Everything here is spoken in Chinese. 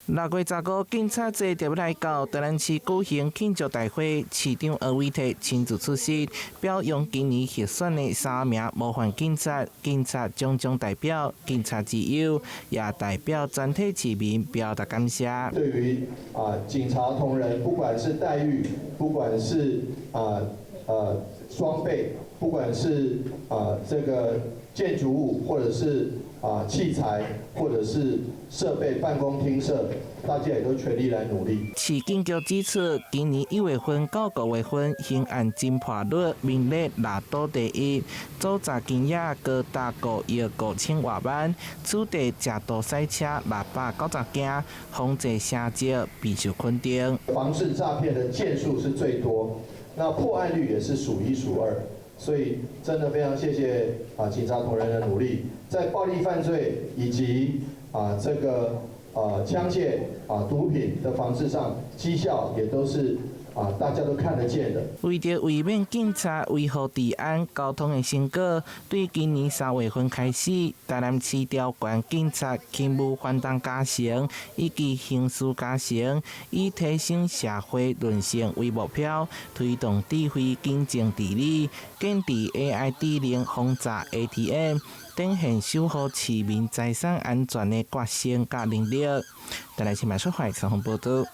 6月15日，警察節就要來到台南市舉行慶祝大會，市長柯偉哲親自出席，表揚今年獲選的3名模範警察，警察種種代表，警察之友，也代表全體市民表達感謝。對於警察同仁，不管是待遇，不管是裝備，不管是這個建築物，或者是器材，或者是設備、辦公廳舍，大家也都全力來努力。市警局指出，今年1月份到5月份，刑案偵破率名列拿督第一，組查金額高達5億5,000多萬，處理正道賽車690件，防制成績備受肯定。防治詐騙的件數是最多，那破案率也是數1數2。所以真的非常謝謝警察同仁的努力，在暴力犯罪以及這個槍械毒品的防治上，績效也都是大家都看得見的。為着維勉警察維護治安、交通的成果，對今年3月份開始，台南市調管警察勤務環動加成以及刑事加成，以提升社會韌性為目標，推動智慧警政治理，建立 AI 智能防詐 ATM， 展現守護市民財產安全的決心甲能力。台南市民說話，陳鴻報道。